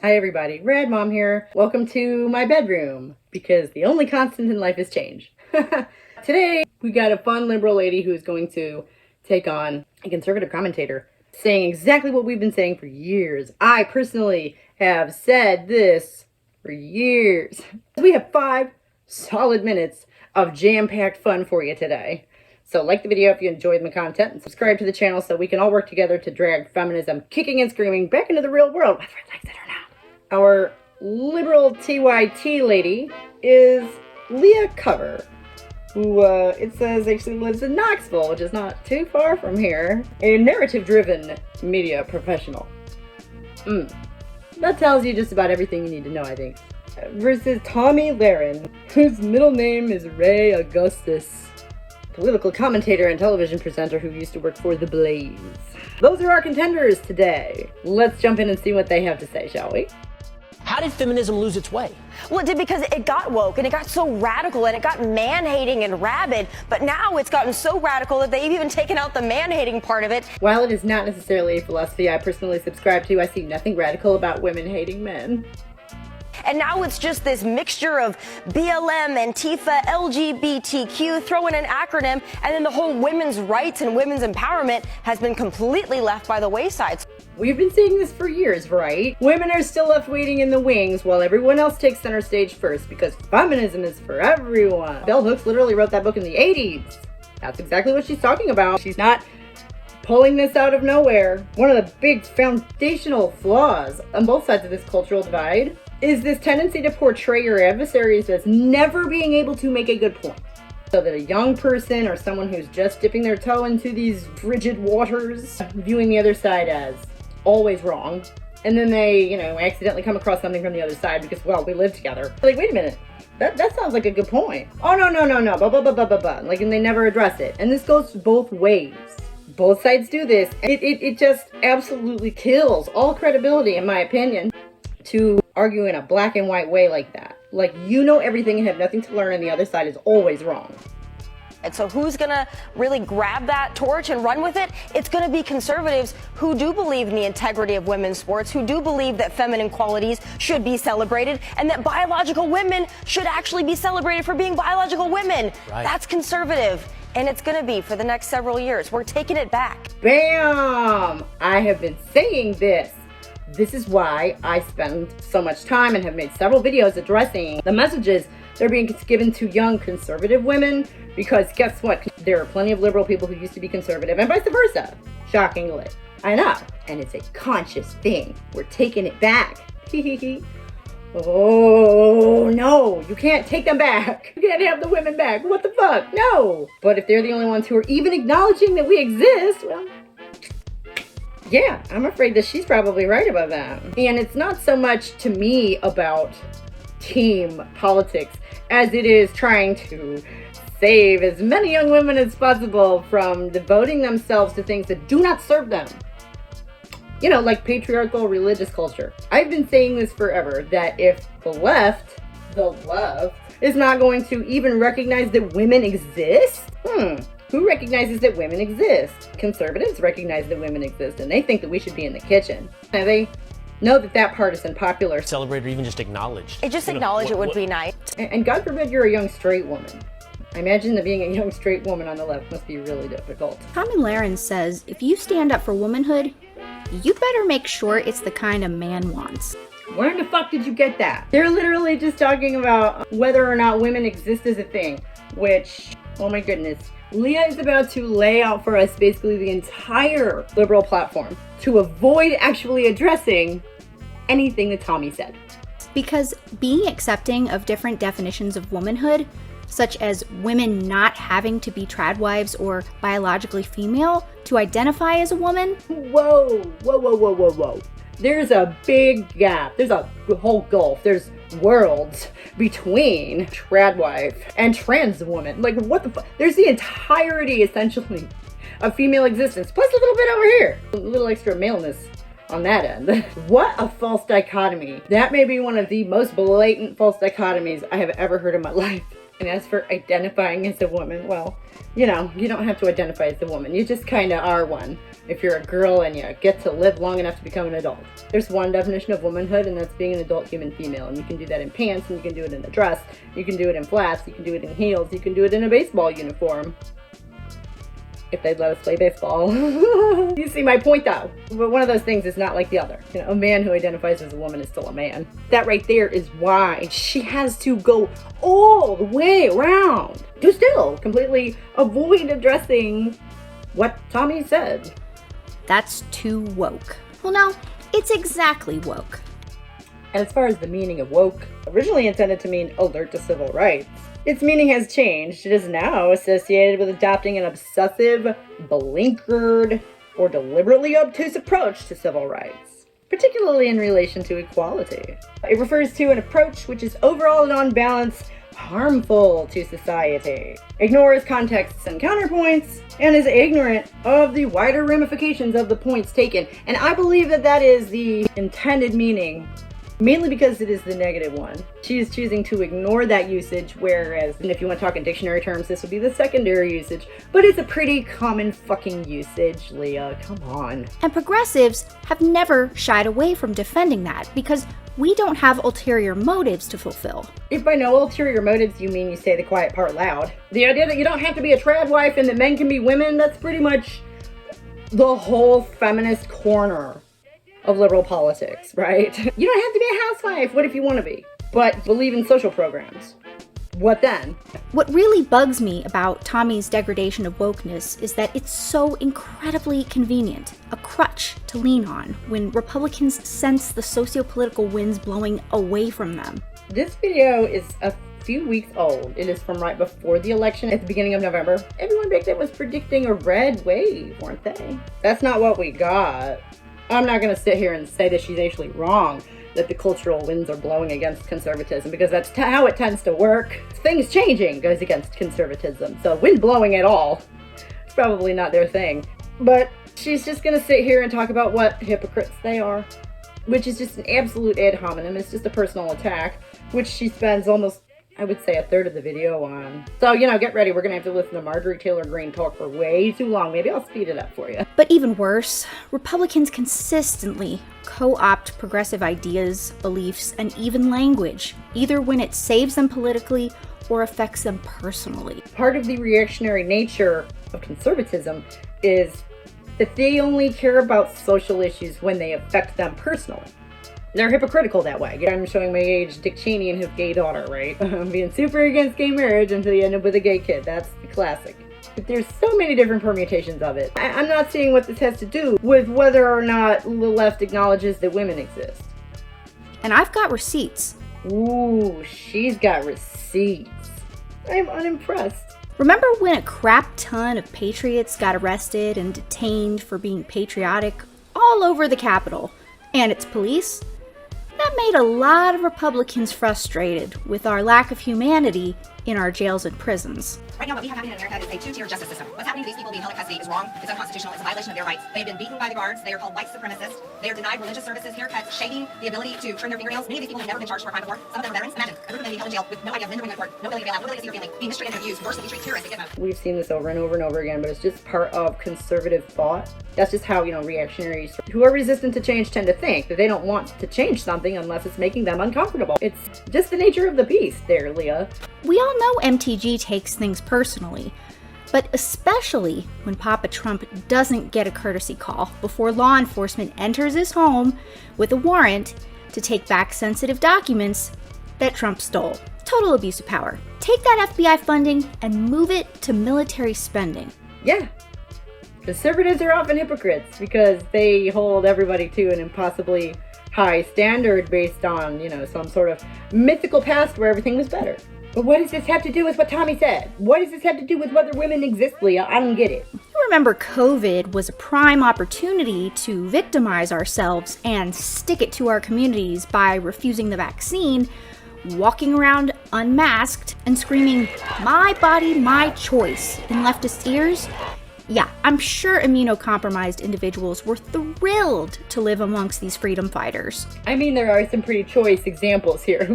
Hi everybody, Rad Mom here. Welcome to my bedroom, because the only constant in life is change. Today, we got a fun liberal lady who's going to take on a conservative commentator, saying exactly what we've been saying for years. I personally have said this for years. We have 5 solid minutes of jam-packed fun for you today. So like the video if you enjoyed my content, and subscribe to the channel so we can all work together to drag feminism kicking and screaming back into the real world, whether it likes it or not. Our liberal TYT lady is Leah Cover, who it says actually lives in Knoxville, which is not too far from here. A narrative-driven media professional. That tells you just about everything you need to know, I think. Versus Tomi Lahren, whose middle name is Ray Augustus. Political commentator and television presenter who used to work for The Blaze. Those are our contenders today. Let's jump in and see what they have to say, shall we? How did feminism lose its way? Well, it did because it got woke and it got so radical and it got man-hating and rabid. But now it's gotten so radical that they've even taken out the man-hating part of it. While it is not necessarily a philosophy I personally subscribe to, I see nothing radical about women hating men. And now it's just this mixture of BLM, Antifa, LGBTQ, throw in an acronym, and then the whole women's rights and women's empowerment has been completely left by the wayside. We've been saying this for years, right? Women are still left waiting in the wings while everyone else takes center stage first, because feminism is for everyone. Bell Hooks literally wrote that book in the 80s. That's exactly what she's talking about. She's not pulling this out of nowhere. One of the big foundational flaws on both sides of this cultural divide is this tendency to portray your adversaries as never being able to make a good point. So that a young person or someone who's just dipping their toe into these frigid waters, viewing the other side as always wrong, and then they, accidentally come across something from the other side because, well, we live together. Like, wait a minute, that sounds like a good point. Oh, no, blah, blah, blah, blah, blah, blah. Like, and they never address it. And this goes both ways. Both sides do this. It just absolutely kills all credibility, in my opinion, to argue in a black and white way like that. Like, you know everything and have nothing to learn, and the other side is always wrong. And so who's going to really grab that torch and run with it? It's going to be conservatives who do believe in the integrity of women's sports, who do believe that feminine qualities should be celebrated, and that biological women should actually be celebrated for being biological women. Right. That's conservative. And it's going to be for the next several years. We're taking it back. Bam! I have been saying this. This is why I spend so much time and have made several videos addressing the messages that are being given to young conservative women, because guess what? There are plenty of liberal people who used to be conservative and vice versa. Shockingly. I know. And it's a conscious thing. We're taking it back. Oh, no. You can't take them back. You can't have the women back. What the fuck? No. But if they're the only ones who are even acknowledging that we exist, well, yeah, I'm afraid that she's probably right about that. And it's not so much to me about team politics as it is trying to save as many young women as possible from devoting themselves to things that do not serve them. Like patriarchal religious culture. I've been saying this forever, that if the left is not going to even recognize that women exist, who recognizes that women exist? Conservatives recognize that women exist, and they think that we should be in the kitchen. And they know that that part is unpopular. Celebrate or even just acknowledge. Just acknowledge it would be nice. And God forbid you're a young straight woman. I imagine that being a young straight woman on the left must be really difficult. Tomi Lahren says, if you stand up for womanhood, you better make sure it's the kind a man wants. Where in the fuck did you get that? They're literally just talking about whether or not women exist as a thing, which, oh my goodness. Leah is about to lay out for us basically the entire liberal platform to avoid actually addressing anything that Tomi said. Because being accepting of different definitions of womanhood, such as women not having to be tradwives or biologically female to identify as a woman. Whoa. There's a big gap. There's a whole gulf. There's worlds between tradwife and trans woman. Like, what the fuck? There's the entirety, essentially, of female existence, plus a little bit over here. A little extra maleness on that end. What a false dichotomy. That may be one of the most blatant false dichotomies I have ever heard in my life. And as for identifying as a woman, well, you don't have to identify as a woman. You just kind of are one. if you're a girl and you get to live long enough to become an adult. There's one definition of womanhood, and that's being an adult human female. And you can do that in pants, and you can do it in a dress, you can do it in flats, you can do it in heels, you can do it in a baseball uniform. If they'd let us play baseball. You see my point though. But one of those things is not like the other. You know, a man who identifies as a woman is still a man. That right there is why she has to go all the way around to still completely avoid addressing what Tomi said. That's too woke. Well, no, it's exactly woke. And as far as the meaning of woke, originally intended to mean alert to civil rights, its meaning has changed. It is now associated with adopting an obsessive, blinkered, or deliberately obtuse approach to civil rights, particularly in relation to equality. It refers to an approach which is overall and on balance harmful to society, ignores contexts and counterpoints, and is ignorant of the wider ramifications of the points taken. And I believe that that is the intended meaning, mainly because it is the negative one. She is choosing to ignore that usage, whereas, and if you want to talk in dictionary terms, this would be the secondary usage, but it's a pretty common fucking usage, Leah, come on. And progressives have never shied away from defending that because we don't have ulterior motives to fulfill. If by no ulterior motives you mean you say the quiet part loud, the idea that you don't have to be a trad wife and that men can be women, that's pretty much the whole feminist corner of liberal politics, right? You don't have to be a housewife. What if you want to be? But believe in social programs. What then? What really bugs me about Tomi's degradation of wokeness is that it's so incredibly convenient, a crutch to lean on when Republicans sense the socio-political winds blowing away from them. This video is a few weeks old. It is from right before the election at the beginning of November. Everyone back then was predicting a red wave, weren't they? That's not what we got. I'm not going to sit here and say that she's actually wrong, that the cultural winds are blowing against conservatism, because that's how it tends to work. Things changing goes against conservatism, so wind blowing at all, it's probably not their thing. But she's just going to sit here and talk about what hypocrites they are, which is just an absolute ad hominem. It's just a personal attack, which she spends almost, I would say, a third of the video on. So, you know, get ready. We're going to have to listen to Marjorie Taylor Greene talk for way too long. Maybe I'll speed it up for you. But even worse, Republicans consistently co-opt progressive ideas, beliefs, and even language, either when it saves them politically or affects them personally. Part of the reactionary nature of conservatism is that they only care about social issues when they affect them personally. They're hypocritical that way. I'm showing my age, Dick Cheney and his gay daughter, right? Being super against gay marriage until you end up with a gay kid. That's the classic. But there's so many different permutations of it. I'm not seeing what this has to do with whether or not the left acknowledges that women exist. And I've got receipts. Ooh, she's got receipts. I'm unimpressed. Remember when a crap ton of patriots got arrested and detained for being patriotic all over the Capitol and its police? That made a lot of Republicans frustrated with our lack of humanity in our jails and prisons. Right now, what we have happening in America is a two-tier justice system. What's happening to these people being held in custody is wrong. It's unconstitutional. It's a violation of their rights. They've been beaten by the guards. They are called white supremacists. They are denied religious services, haircuts, shaving, the ability to trim their fingernails. Many of these people have never been charged for a crime before. Some of them are veterans. Imagine a group of men being held in jail with no idea of when they're going to court, no ability to bail out, no ability to see their family, being mistreated and abused, worse than we treat terrorists to get them. We've seen this over and over and over again, but it's just part of conservative thought. That's just how, reactionaries who are resistant to change tend to think, that they don't want to change something unless it's making them uncomfortable. It's just the nature of the beast there, Leah. We all know MTG takes things personally, but especially when Papa Trump doesn't get a courtesy call before law enforcement enters his home with a warrant to take back sensitive documents that Trump stole. Total abuse of power. Take that FBI funding and move it to military spending. Yeah. Conservatives are often hypocrites because they hold everybody to an impossibly high standard based on, some sort of mythical past where everything was better. But what does this have to do with what Tomi said? What does this have to do with whether women exist, Leah? I don't get it. You remember COVID was a prime opportunity to victimize ourselves and stick it to our communities by refusing the vaccine, walking around unmasked, and screaming, "My body, my choice," in leftist ears? Yeah, I'm sure immunocompromised individuals were thrilled to live amongst these freedom fighters. I mean, there are some pretty choice examples here.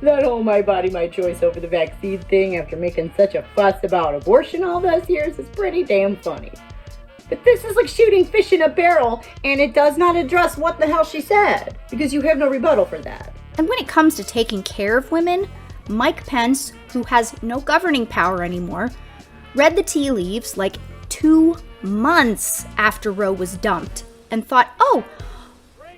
That whole my body, my choice over the vaccine thing after making such a fuss about abortion all those years is pretty damn funny. But this is like shooting fish in a barrel, and it does not address what the hell she said, because you have no rebuttal for that. And when it comes to taking care of women, Mike Pence, who has no governing power anymore, read the tea leaves like 2 months after Roe was dumped and thought, oh,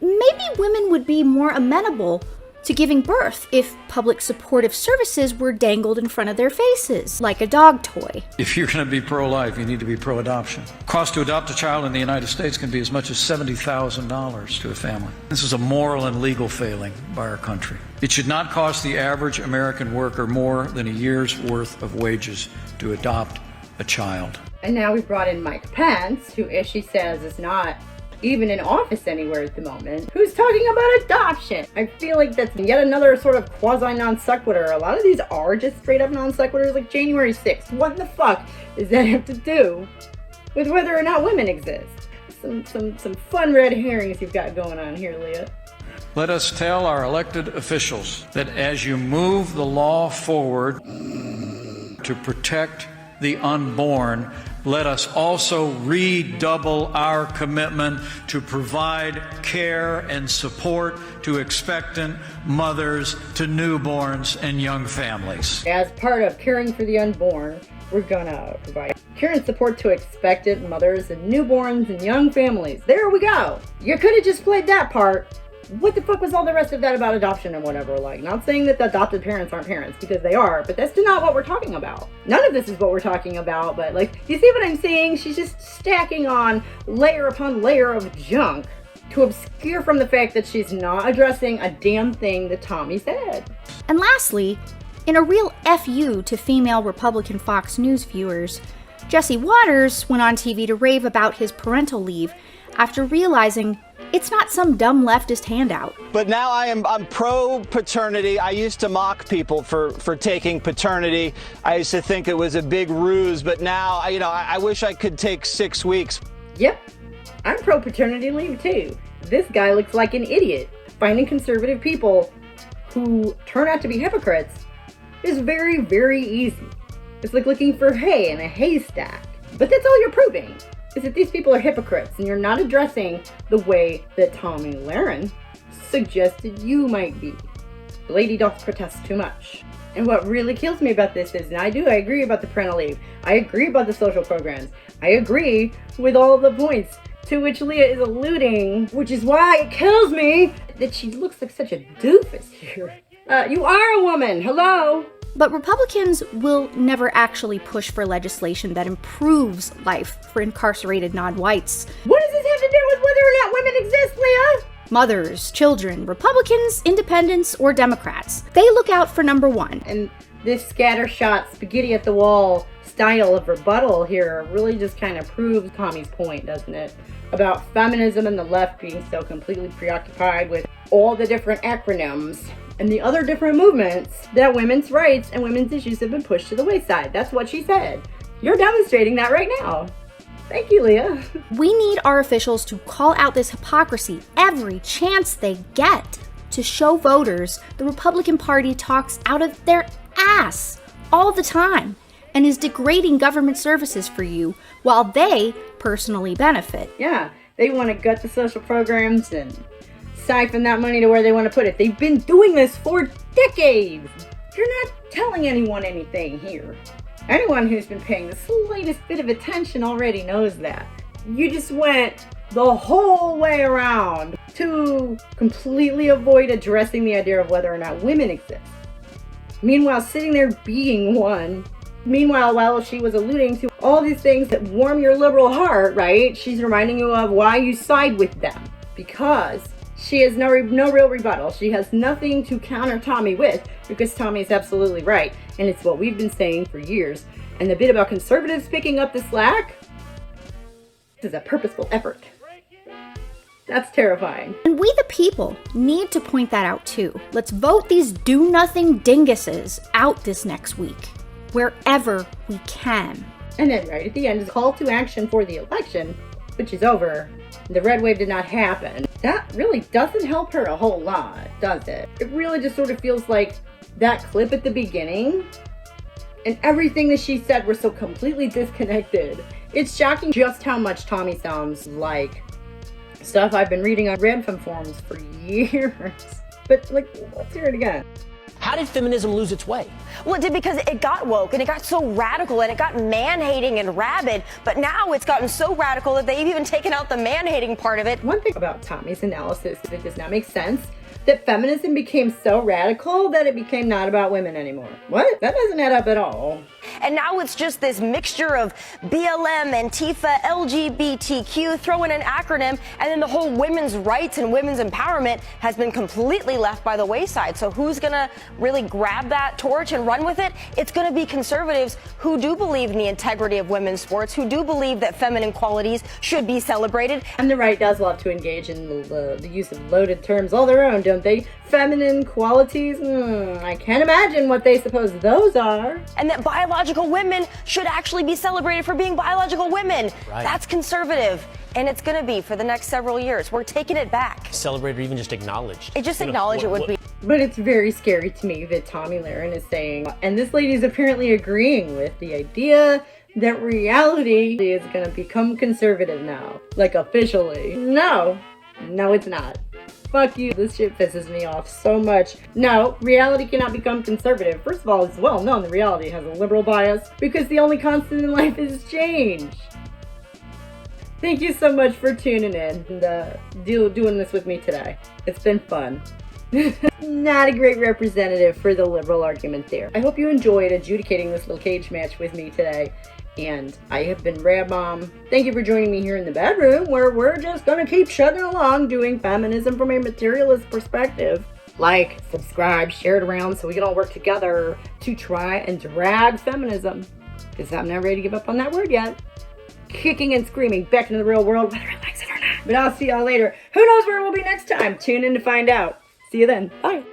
maybe women would be more amenable to giving birth if public supportive services were dangled in front of their faces, like a dog toy. If you're going to be pro-life, you need to be pro-adoption. Cost to adopt a child in the United States can be as much as $70,000 to a family. This is a moral and legal failing by our country. It should not cost the average American worker more than a year's worth of wages to adopt a child. And now we've brought in Mike Pence, who, as she says, is not even in office anywhere at the moment, who's talking about adoption. I feel like that's yet another sort of quasi non sequitur. A lot of these are just straight up non sequiturs, like January 6th. What the fuck does that have to do with whether or not women exist? Some fun red herrings you've got going on here, Leah. Let us tell our elected officials that as you move the law forward to protect the unborn, let us also redouble our commitment to provide care and support to expectant mothers, to newborns and young families. As part of caring for the unborn, we're gonna provide care and support to expectant mothers and newborns and young families. There we go. You could have just played that part. What the fuck was all the rest of that about adoption and whatever? Like, not saying that the adopted parents aren't parents, because they are, but that's not what we're talking about. None of this is what we're talking about, but like, you see what I'm saying? She's just stacking on layer upon layer of junk to obscure from the fact that she's not addressing a damn thing that Tomi said. And lastly, in a real FU to female Republican Fox News viewers, Jesse Waters went on TV to rave about his parental leave after realizing it's not some dumb leftist handout. But now I'm pro-paternity. I used to mock people for taking paternity. I used to think it was a big ruse, but now, I wish I could take 6 weeks. Yep, I'm pro-paternity leave too. This guy looks like an idiot. Finding conservative people who turn out to be hypocrites is very, very easy. It's like looking for hay in a haystack. But that's all you're proving, is that these people are hypocrites, and you're not addressing the way that Tomi Lahren suggested you might be. The lady doth protest too much. And what really kills me about this is, and I agree about the parental leave, I agree about the social programs, I agree with all the points to which Leah is alluding, which is why it kills me that she looks like such a doofus here. You are a woman, hello? But Republicans will never actually push for legislation that improves life for incarcerated non-whites. What does this have to do with whether or not women exist, Leah? Mothers, children, Republicans, independents, or Democrats. They look out for number one. And this scattershot, spaghetti at the wall style of rebuttal here really just kind of proves Tomi's point, doesn't it? About feminism and the left being so completely preoccupied with all the different acronyms and the other different movements that women's rights and women's issues have been pushed to the wayside. That's what she said. You're demonstrating that right now. Thank you, Leah. We need our officials to call out this hypocrisy every chance they get to show voters the Republican Party talks out of their ass all the time and is degrading government services for you while they personally benefit. Yeah, they want to gut the social programs and siphon that money to where they want to put it. They've been doing this for decades. You're not telling anyone anything here. Anyone who's been paying the slightest bit of attention already knows that. You just went the whole way around to completely avoid addressing the idea of whether or not women exist. Meanwhile, sitting there being one. Meanwhile, while she was alluding to all these things that warm your liberal heart, right? She's reminding you of why you side with them. Because she has no real rebuttal. She has nothing to counter Tomi with, because Tomi is absolutely right. And it's what we've been saying for years. And the bit about conservatives picking up the slack is a purposeful effort. That's terrifying. And we the people need to point that out too. Let's vote these do-nothing dinguses out this next week, wherever we can. And then right at the end is a call to action for the election, which is over. The red wave did not happen. That really doesn't help her a whole lot, does it? It really just sort of feels like that clip at the beginning and everything that she said were so completely disconnected. It's shocking just how much Tomi sounds like stuff I've been reading on random forums for years. But like, let's hear it again. How did feminism lose its way? Well, it did because it got woke and it got so radical and it got man-hating and rabid. But now it's gotten so radical that they've even taken out the man-hating part of it. One thing about Tomi's analysis is it does not make sense that feminism became so radical that it became not about women anymore. What? That doesn't add up at all. And now it's just this mixture of BLM, Antifa, LGBTQ, throw in an acronym, and then the whole women's rights and women's empowerment has been completely left by the wayside. So who's gonna really grab that torch and run with it? It's gonna be conservatives who do believe in the integrity of women's sports, who do believe that feminine qualities should be celebrated. And the right does love to engage in the use of loaded terms all their own, don't they? Feminine qualities? I can't imagine what they suppose those are. And that biological women should actually be celebrated for being biological women. Right. That's conservative. And it's going to be for the next several years. We're taking it back. Celebrated or even just acknowledged? It just acknowledged it would be. But it's very scary to me that Tomi Lahren is saying, and this lady is apparently agreeing with the idea that reality is going to become conservative now. Like officially. No, it's not. Fuck you. This shit pisses me off so much. No, reality cannot become conservative. First of all, it's well known that reality has a liberal bias because the only constant in life is change. Thank you so much for tuning in and doing this with me today. It's been fun. Not a great representative for the liberal argument there. I hope you enjoyed adjudicating this little cage match with me today. And I have been Rad Mom. Thank you for joining me here in the bedroom, where we're just gonna keep chugging along doing feminism from a materialist perspective. Like, subscribe, share it around so we can all work together to try and drag feminism. Because I'm not ready to give up on that word yet. Kicking and screaming back into the real world, whether it likes it or not. But I'll see y'all later. Who knows where we'll be next time? Tune in to find out. See you then. Bye.